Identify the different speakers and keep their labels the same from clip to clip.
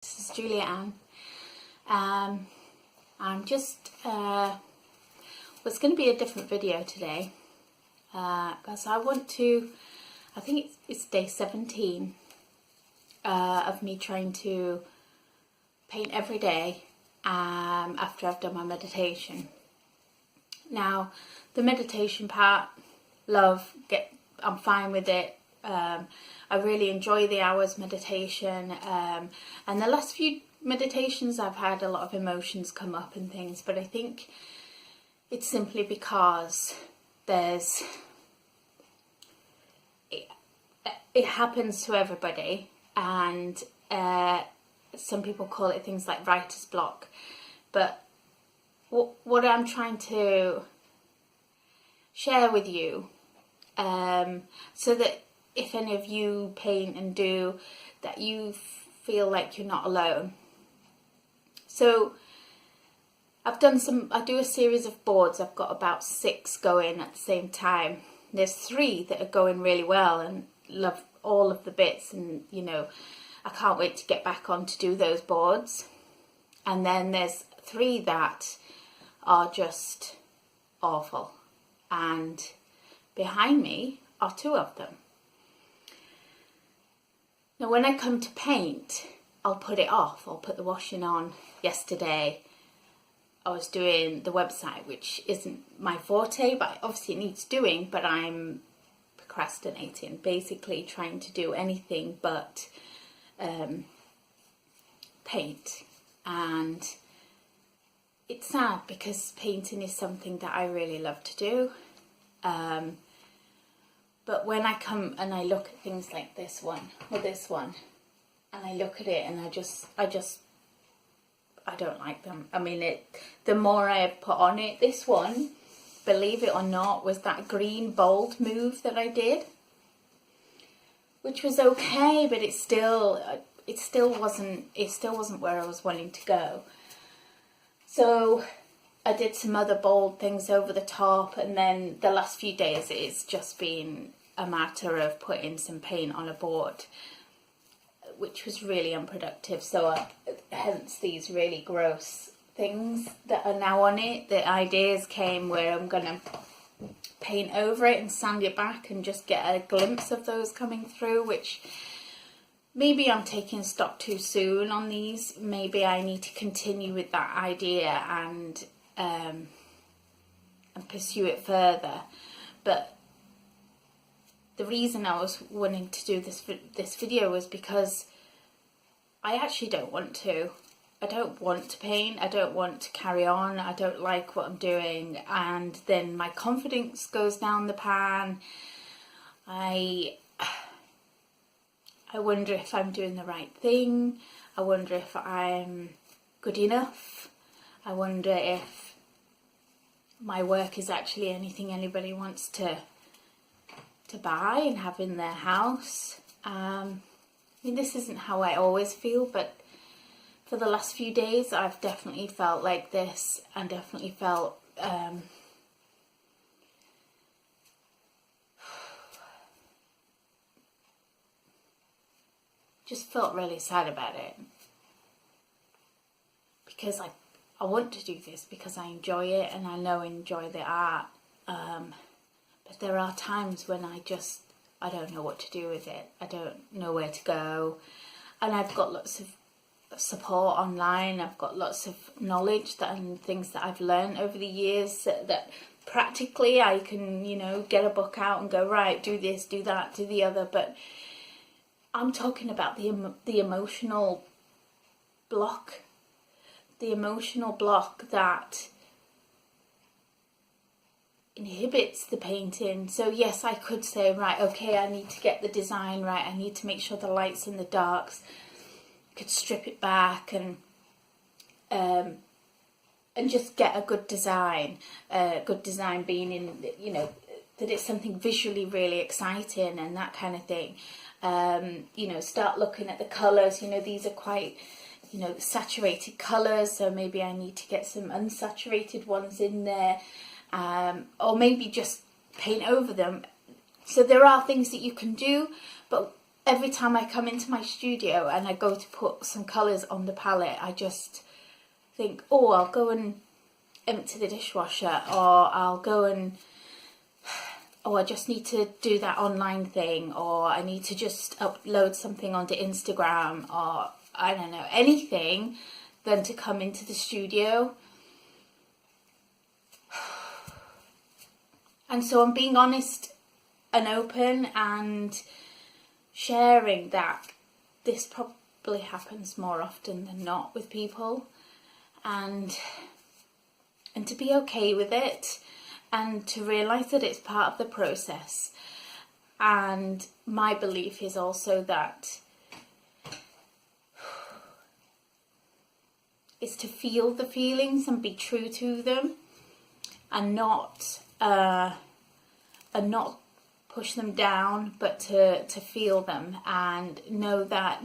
Speaker 1: This is Julia Ann. I'm just it's going to be a different video today because I want to. I think it's day 17 of me trying to paint every day after I've done my meditation. Now, the meditation part, I'm fine with it. I really enjoy the hours meditation, and the last few meditations I've had a lot of emotions come up and things, but I think it's simply because it happens to everybody, and some people call it things like writer's block, but what I'm trying to share with you, so that if any of you paint and do, that you feel like you're not alone. So I do a series of boards. I've got about 6 going at the same time. There's 3 that are going really well and love all of the bits, and I can't wait to get back on to do those boards. And then there's 3 that are just awful, and behind me are 2 of them. Now, when I come to paint, I'll put it off. I'll put the washing on. Yesterday, I was doing the website, which isn't my forte, but obviously it needs doing, but I'm procrastinating, basically trying to do anything but paint. And it's sad because painting is something that I really love to do. But when I come and I look at things like this one or this one, and I look at it and I don't like them. I mean, the more I have put on it, this one, believe it or not, was that green bold move that I did, which was okay, but it still wasn't where I was wanting to go. So I did some other bold things over the top, and then the last few days it's just been a matter of putting some paint on a board, which was really unproductive. So hence these really gross things that are now on it. The ideas came where I'm going to paint over it and sand it back and just get a glimpse of those coming through, which maybe I'm taking stock too soon on these. Maybe I need to continue with that idea and pursue it further. But the reason I was wanting to do this video was because I actually don't want to. I don't want to paint. I don't want to carry on. I don't like what I'm doing, and then my confidence goes down the pan. I wonder if I'm doing the right thing. I wonder if I'm good enough. I wonder if my work is actually anything anybody wants to buy and have in their house. I mean, this isn't how I always feel, but for the last few days I've definitely felt like this, and definitely felt just felt really sad about it, because I want to do this because I enjoy it, and I know I enjoy the art, but there are times when I don't know what to do with it. I don't know where to go, and I've got lots of support online. I've got lots of knowledge and things that I've learned over the years that practically I can, get a book out and go, right, do this, do that, do the other. But I'm talking about the emotional block, that inhibits the painting. So yes, I could say, right, okay, I need to get the design right. I need to make sure the lights and the darks. Could strip it back and just get a good design. Good design being in, that it's something visually really exciting and that kind of thing. Start looking at the colours. These are quite, saturated colours, so maybe I need to get some unsaturated ones in there, or maybe just paint over them. So there are things that you can do, but every time I come into my studio and I go to put some colours on the palette, I just think, oh, I'll go and empty the dishwasher, or I'll go and, oh, I just need to do that online thing, or I need to just upload something onto Instagram, or I don't know, anything, than to come into the studio. And so I'm being honest and open and sharing that this probably happens more often than not with people, and to be okay with it, and to realise that it's part of the process. And my belief is also that it's to feel the feelings and be true to them, and not push them down, but to feel them and know that,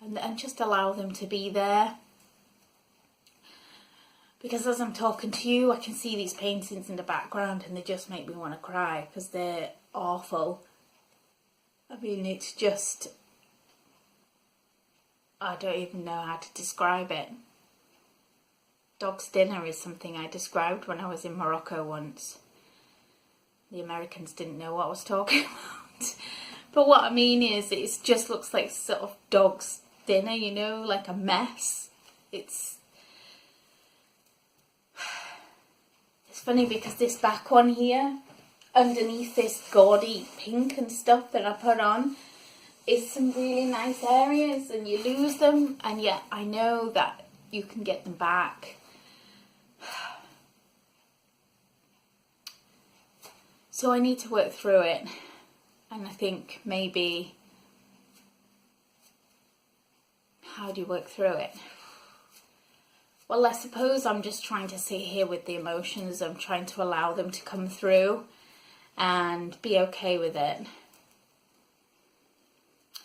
Speaker 1: and just allow them to be there. Because as I'm talking to you, I can see these paintings in the background and they just make me want to cry because they're awful. I mean, it's just, I don't even know how to describe it. Dog's dinner is something I described when I was in Morocco once. The Americans didn't know what I was talking about. But what I mean is, it just looks like sort of dog's dinner, you know, like a mess. It's funny because this back one here, underneath this gaudy pink and stuff that I put on, is some really nice areas, and you lose them, and yet I know that you can get them back. So I need to work through it, and I think maybe, how do you work through it? Well, I suppose I'm just trying to sit here with the emotions. I'm trying to allow them to come through and be okay with it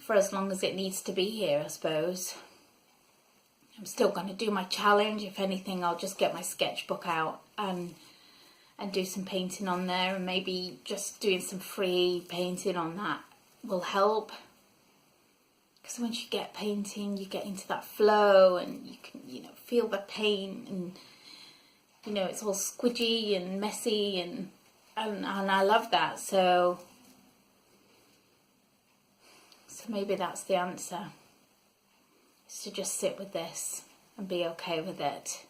Speaker 1: for as long as it needs to be here, I suppose. I'm still going to do my challenge. If anything, I'll just get my sketchbook out and do some painting on there, and maybe just doing some free painting on that will help. Because once you get painting, you get into that flow, and you can, you know, feel the paint, and you know, it's all squidgy and messy, and I love that. So maybe that's the answer, is to just sit with this and be okay with it.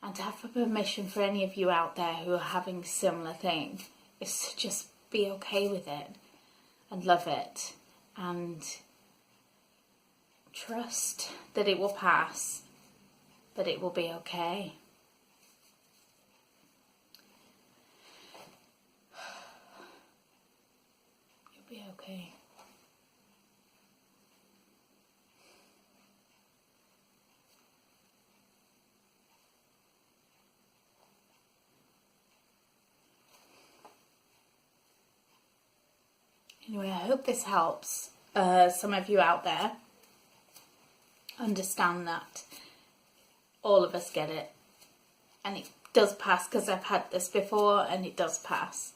Speaker 1: And to have permission for any of you out there who are having a similar thing, is to just be okay with it and love it and trust that it will pass, but it will be okay. You'll be okay. Anyway, I hope this helps some of you out there understand that all of us get it, and it does pass, because I've had this before and it does pass.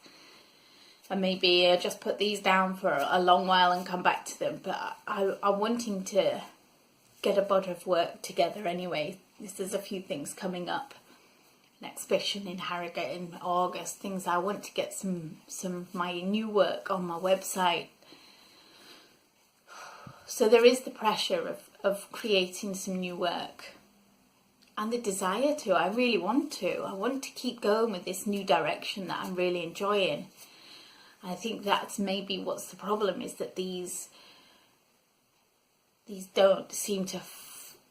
Speaker 1: And maybe I'll just put these down for a long while and come back to them, but I'm wanting to get a body of work together anyway. There's a few things coming up. An exhibition in Harrogate in August, things I want to get some of my new work on my website. So there is the pressure of creating some new work, and the desire to. I really want to. I want to keep going with this new direction that I'm really enjoying. I think that's maybe what's the problem, is that these don't seem to,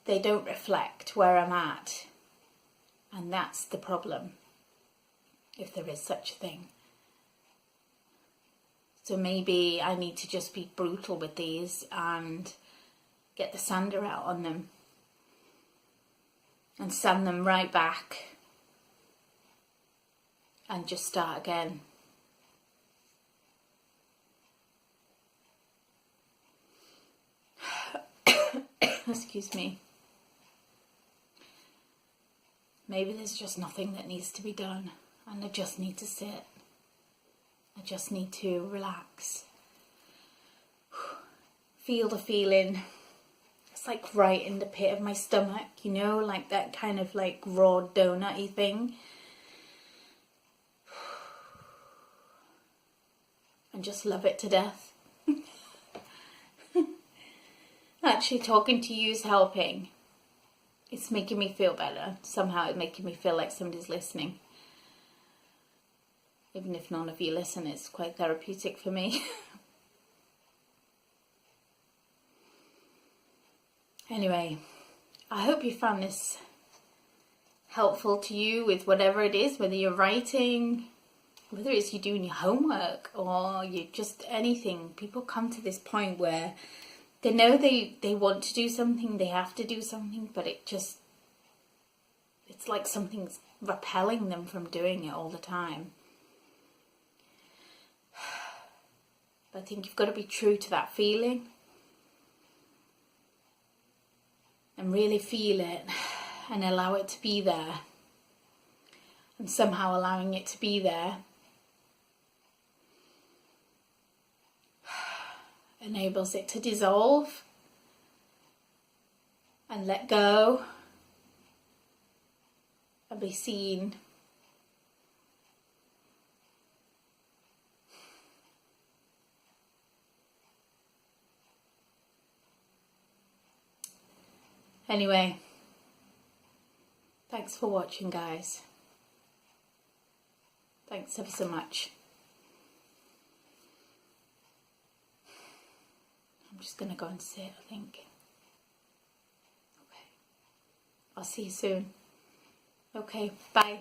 Speaker 1: they don't reflect where I'm at. And that's the problem, if there is such a thing. So maybe I need to just be brutal with these and get the sander out on them and sand them right back and just start again. Excuse me. Maybe there's just nothing that needs to be done, and I just need to sit I just need to relax. Feel the feeling. It's like right in the pit of my stomach, you know, like that kind of like raw donut-y thing. And just love it to death. Actually, talking to you is helping. It's making me feel better. Somehow it's making me feel like somebody's listening. Even if none of you listen, it's quite therapeutic for me. Anyway, I hope you found this helpful to you with whatever it is, whether you're writing, whether it's you doing your homework or you just anything. People come to this point where they know they want to do something, they have to do something, but it's like something's repelling them from doing it all the time. But I think you've got to be true to that feeling and really feel it and allow it to be there. And somehow allowing it to be there enables it to dissolve and let go and be seen. Anyway, thanks for watching, guys. Thanks ever so much. I'm just going to go and sit, I think. Okay. I'll see you soon. Okay, bye.